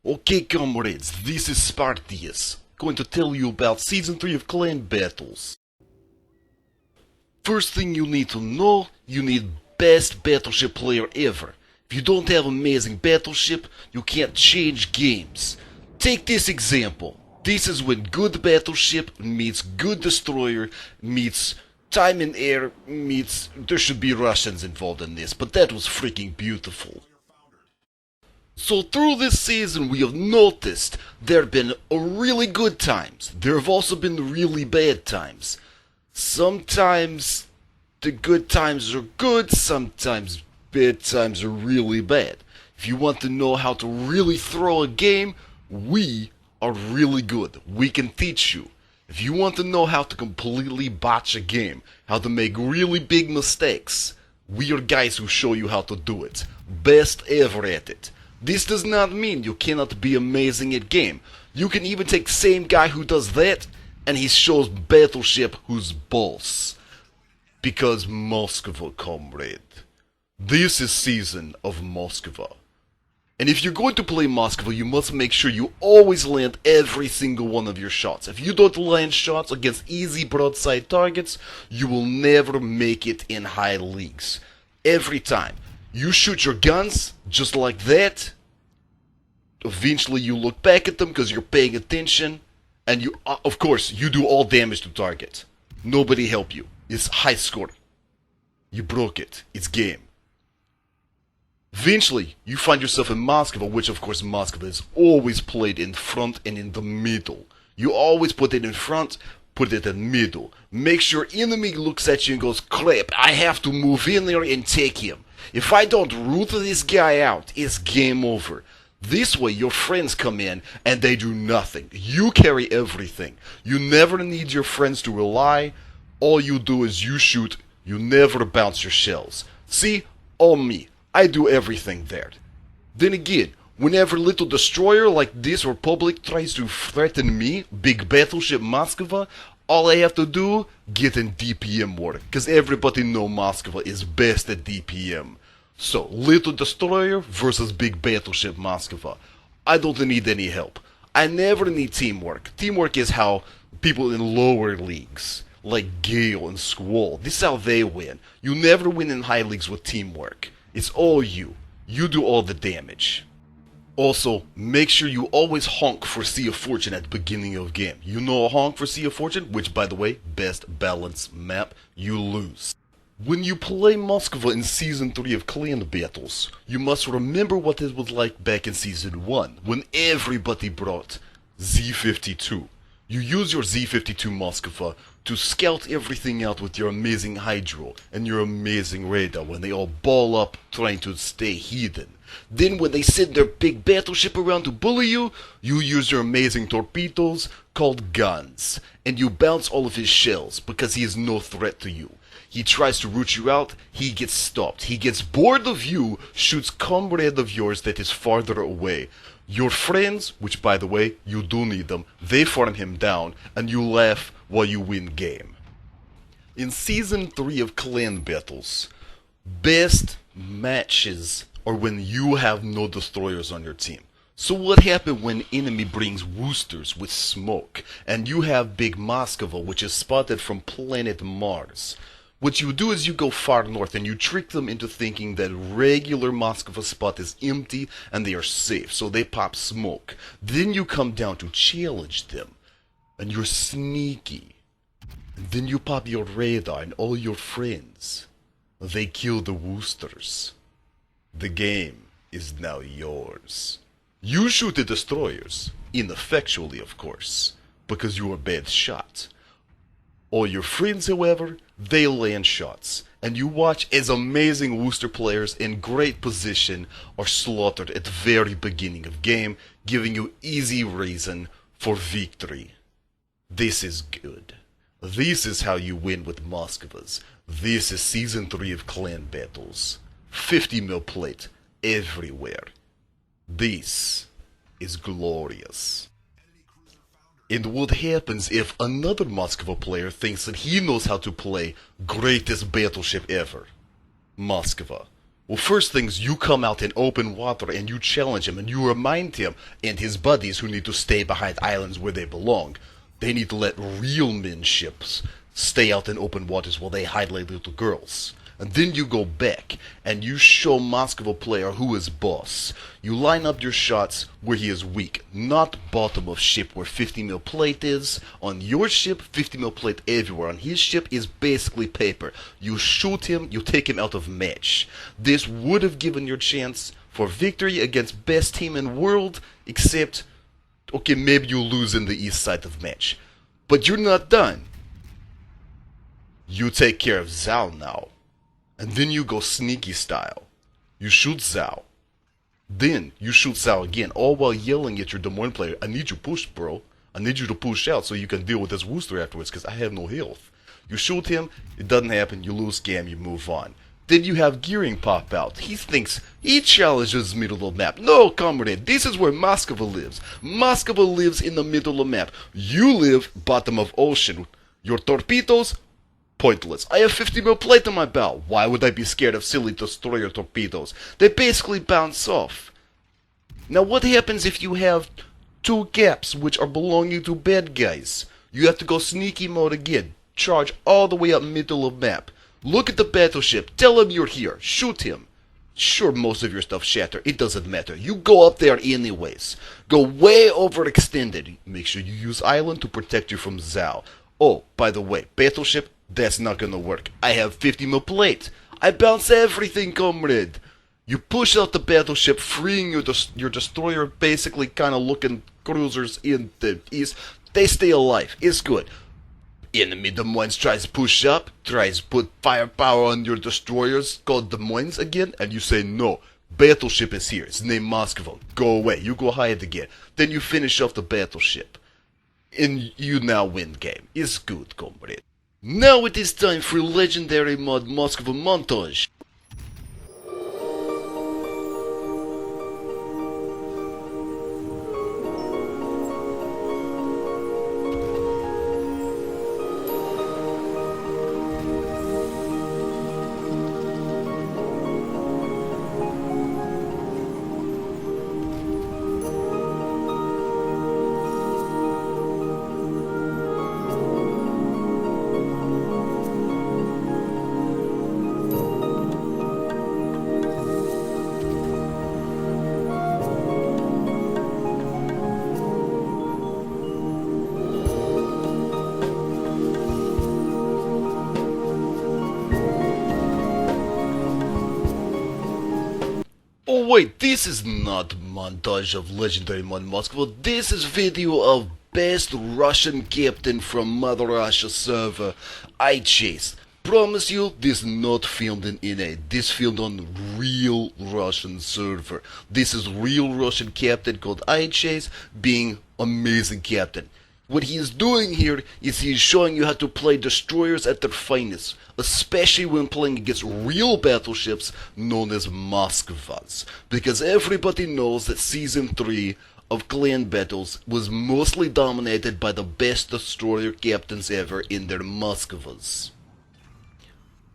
Okay, comrades, this is Spartius, going to tell you about Season 3 of Clan Battles. First thing you need to know, you need best Battleship player ever. If you don't have amazing Battleship, you can't change games. Take this example. This is when good Battleship meets good Destroyer meets time in air meets... There should be Russians involved in this, but that was freaking beautiful. So through this season we have noticed there have been really good times. There have also been really bad times. Sometimes the good times are good, sometimes bad times are really bad. If you want to know how to really throw a game, we are really good. We can teach you. If you want to know how to completely botch a game, how to make really big mistakes, we are guys who show you how to do it. Best ever at it. This does not mean you cannot be amazing at game. You can even take same guy who does that and he shows Battleship who's boss. Because Moskva, comrade. This is season of Moskva. And if you're going to play Moskva, you must make sure you always land every single one of your shots. If you don't land shots against easy broadside targets, you will never make it in high leagues. Every time. You shoot your guns, just like that. Eventually you look back at them because you're paying attention. And you, of course, you do all damage to target. Nobody help you. It's high score. You broke it. It's game. Eventually, you find yourself in Moskva, which of course Moskva is always played in front and in the middle. You always put it in front, put it in middle. Make sure enemy looks at you and goes, crap, I have to move in there and take him. If I don't root this guy out, it's game over. This way your friends come in and they do nothing. You carry everything. You never need your friends to rely. All you do is you shoot. You never bounce your shells. See? All me. I do everything there. Then again, whenever little destroyer like this Republic tries to threaten me, big Battleship Moskva, all I have to do, get in DPM work, because everybody know Moskva is best at DPM. So, little destroyer versus big Battleship Moskva. I don't need any help. I never need teamwork. Teamwork is how people in lower leagues, like Gale and Squall, this is how they win. You never win in high leagues with teamwork. It's all you. You do all the damage. Also, make sure you always honk for Sea of Fortune at the beginning of game. You know a honk for Sea of Fortune, which by the way, best balance map, you lose. When you play Moskva in Season 3 of Clan Battles, you must remember what it was like back in Season 1, when everybody brought Z-52. You use your Z-52 Moskva to scout everything out with your amazing Hydro and your amazing radar when they all ball up trying to stay hidden. Then when they send their big battleship around to bully you, you use your amazing torpedoes called guns, and you bounce all of his shells because he is no threat to you. He tries to root you out, he gets stopped. He gets bored of you, shoots comrade of yours that is farther away. Your friends, which by the way, you do need them, they farm him down, and you laugh while you win game. In Season 3 of Clan Battles, best matches are when you have no destroyers on your team. So what happens when enemy brings Woosters with smoke, and you have Big Moskva, which is spotted from planet Mars? What you do is you go far north and you trick them into thinking that regular Moskva spot is empty and they are safe, so they pop smoke. Then you come down to challenge them, and you're sneaky. And then you pop your radar and all your friends. They kill the Woosters. The game is now yours. You shoot the destroyers, ineffectually of course, because you are a bad shot. All your friends, however, they land shots, and you watch as amazing Wooster players in great position are slaughtered at the very beginning of game, giving you easy reason for victory. This is good. This is how you win with Moskvas. This is Season 3 of Clan Battles. 50 mil plate everywhere. This is glorious. And what happens if another Moskva player thinks that he knows how to play greatest battleship ever? Moskva. Well, first things, you come out in open water and you challenge him and you remind him and his buddies who need to stay behind islands where they belong. They need to let real men ships stay out in open waters while they hide like little girls. And then you go back and you show Moscow player who is boss. You line up your shots where he is weak, not bottom of ship where 50 mil plate is. On your ship, 50 mil plate everywhere. On his ship is basically paper. You shoot him, you take him out of match. This would have given your chance for victory against best team in world, except, okay, maybe you lose in the east side of match. But you're not done. You take care of Zhao now. And then you go sneaky style. You shoot Zhao. Then you shoot Zhao again, all while yelling at your Des Moines player, I need you pushed, bro. I need you to push out so you can deal with this Wooster afterwards, because I have no health. You shoot him, it doesn't happen, you lose game, you move on. Then you have Gearing pop out. He thinks he challenges middle of map. No, comrade, this is where Moscow lives. Moscow lives in the middle of map. You live bottom of ocean. Your torpedoes, pointless. I have 50 mil plate on my bow. Why would I be scared of silly destroyer torpedoes? They basically bounce off. Now what happens if you have two gaps which are belonging to bad guys? You have to go sneaky mode again. Charge all the way up middle of map. Look at the battleship. Tell him you're here. Shoot him. Sure, most of your stuff shatter. It doesn't matter. You go up there anyways. Go way overextended. Make sure you use island to protect you from Zhao. Oh, by the way, battleship, that's not gonna work. I have 50 mil plate. I bounce everything, comrade. You push out the battleship, freeing your destroyer, basically kind of looking cruisers in the east. They stay alive. It's good. Enemy Des Moines tries to push up, tries to put firepower on your destroyers, called Des Moines again, and you say no. Battleship is here. It's named Moscow. Go away. You go hide again. Then you finish off the battleship. And you now win game. It's good, comrade. Now it is time for legendary mod Moscow Montage. Oh wait, this is not montage of legendary mod Moscow. This is video of best Russian captain from Mother Russia server. I chase. Promise you, this not filmed in NA. This filmed on real Russian server. This is real Russian captain called I Chase being amazing captain. What he is doing here is he is showing you how to play destroyers at their finest, especially when playing against real battleships known as Moskvas, because everybody knows that Season 3 of Clan Battles was mostly dominated by the best destroyer captains ever in their Moskvas.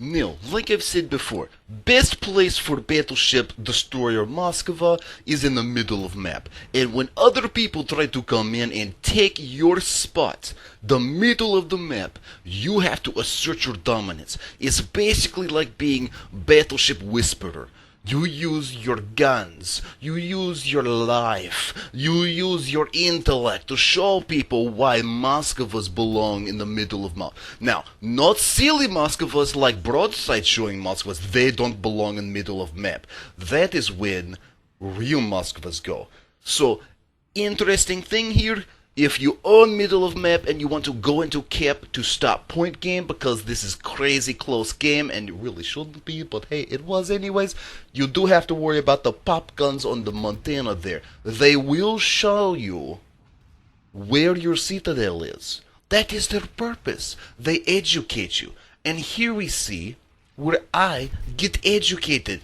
Now, like I've said before, best place for battleship destroyer Moskva is in the middle of map. And when other people try to come in and take your spot, the middle of the map, you have to assert your dominance. It's basically like being Battleship Whisperer. You use your guns, you use your life, you use your intellect to show people why Moskvas belong in the middle of map. Now, not silly Moskvas like broadside showing Moskvas, they don't belong in middle of map. That is when real Moskvas go. So, interesting thing here, if you own middle of map and you want to go into cap to stop point game, because this is crazy close game and it really shouldn't be, but hey, it was anyways, you do have to worry about the pop guns on the Montana there. They will show you where your citadel is. That is their purpose. They educate you. And here we see where I get educated.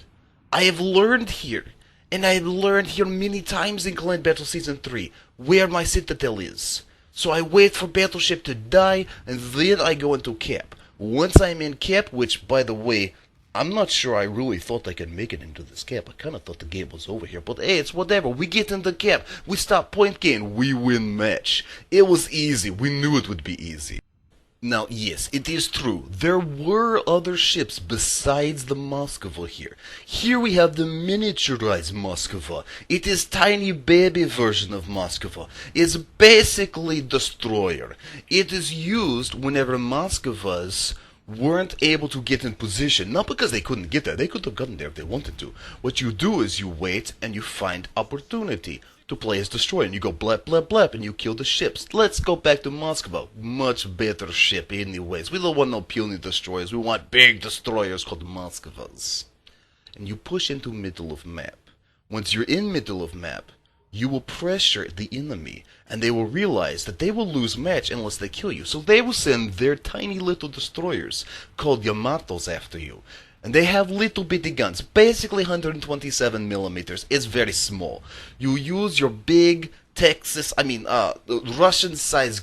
I have learned here. And I've learned here many times in Clan Battle Season 3 where my citadel is. So I wait for Battleship to die and then I go into cap. Once I'm in cap, which by the way, I'm not sure I really thought I could make it into this cap. I kind of thought the game was over here. But hey, it's whatever. We get in the cap. We stop point gain. We win match. It was easy. We knew it would be easy. Now, yes, it is true. There were other ships besides the Moskva here. Here we have the miniaturized Moskva. It is tiny baby version of Moskva. It's basically destroyer. It is used whenever Moskvas weren't able to get in position. Not because they couldn't get there. They could have gotten there if they wanted to. What you do is you wait and you find opportunity to play as destroyer. And you go blep, blep, blep, and you kill the ships. Let's go back to Moskva. Much better ship anyways. We don't want no puny destroyers. We want big destroyers called Moskvas. And you push into middle of map. Once you're in middle of map, you will pressure the enemy, and they will realize that they will lose match unless they kill you. So they will send their tiny little destroyers, called Yamatos, after you. And they have little bitty guns, basically 127 millimeters. It's very small. You use your big Russian-sized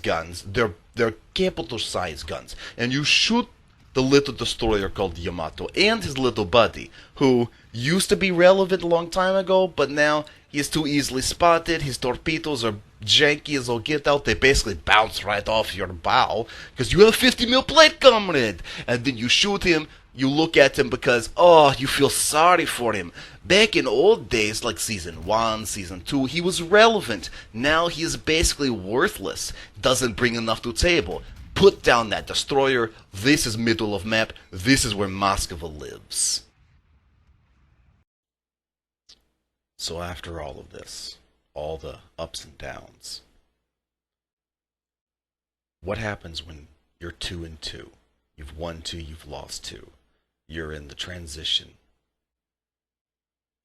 guns, they're capital-sized guns, and you shoot the little destroyer called Yamato and his little buddy, who used to be relevant a long time ago, but now he is too easily spotted. His torpedoes are janky as all get out. They basically bounce right off your bow because you have a 50 mil plate, comrade. And then you shoot him. You look at him because, you feel sorry for him. Back in old days, like Season 1, Season 2, he was relevant. Now he is basically worthless. Doesn't bring enough to the table. Put down that destroyer. This is middle of map. This is where Moskva lives. So after all of this, all the ups and downs, what happens when you're 2-2? You've won 2, you've lost 2. You're in the transition.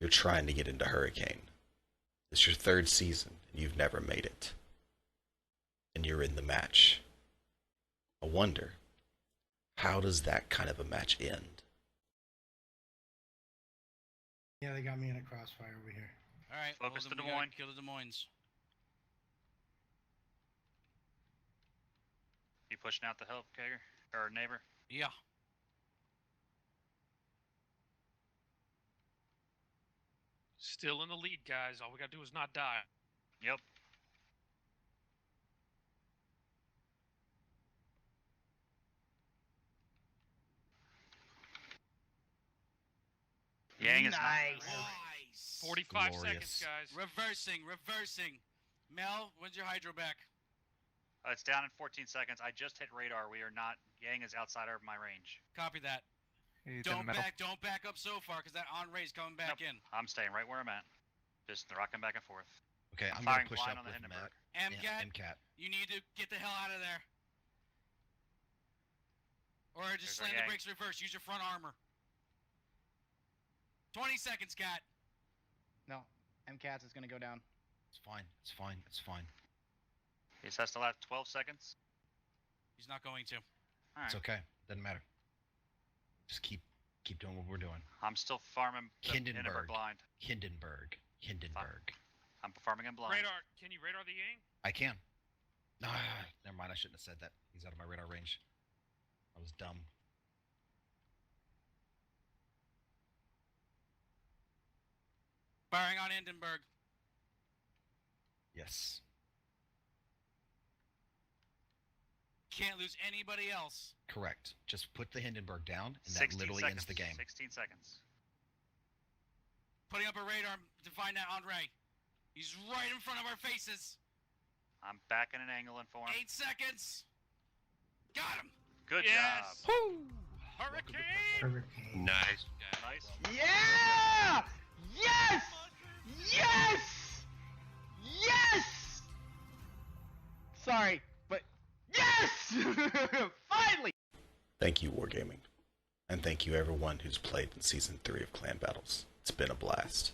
You're trying to get into Hurricane. It's your 3rd season, and you've never made it. And you're in the match. I wonder, how does that kind of a match end? Yeah, they got me in a crossfire over here. Alright, Focus the Des Moines. Kill the Des Moines. You pushing out the help, Kager? Or neighbor? Yeah. Still in the lead, guys. All we gotta do is not die. Yep. Yang is Nice. 45 Glorious. seconds, guys. Reversing. Mel, when's your hydro back? It's down in 14 seconds. I just hit radar. We are not. Yang is outside of my range. Copy that. Don't back up so far, because that on ray's coming back in. I'm staying right where I'm at. Just rocking back and forth. Okay, I'm firing gonna push blind up on the with Hindenburg. Matt. MCAT, MCAT. you need to get the hell out of there. Or just There's our slam the gang. brakes reverse. Use your front armor. 20 seconds, Cat. No, MCAT's is gonna go down. It's fine. It's fine. It's fine. He says to last 12 seconds. He's not going to. Alright. It's okay. Doesn't matter. Just keep doing what we're doing. I'm still farming the Hindenburg. Hindenburg blind. Hindenburg. I'm farming him blind. Radar. Can you radar the Yang? I can. No, never mind. I shouldn't have said that. He's out of my radar range. I was dumb. Firing on Hindenburg. Yes. Can't lose anybody else. Correct. Just put the Hindenburg down, and that 16 literally seconds. ends the game. 16 seconds. Putting up a radar to find that Andre. He's right in front of our faces. I'm back in an angle and form. 8 seconds. Got him. Good Yes. job. Hurricane! Hurricane. Nice. Nice. Yeah! Yes! Yes! Yes! Sorry, but yes! Finally! Thank you, Wargaming. And thank you everyone who's played in Season 3 of Clan Battles. It's been a blast.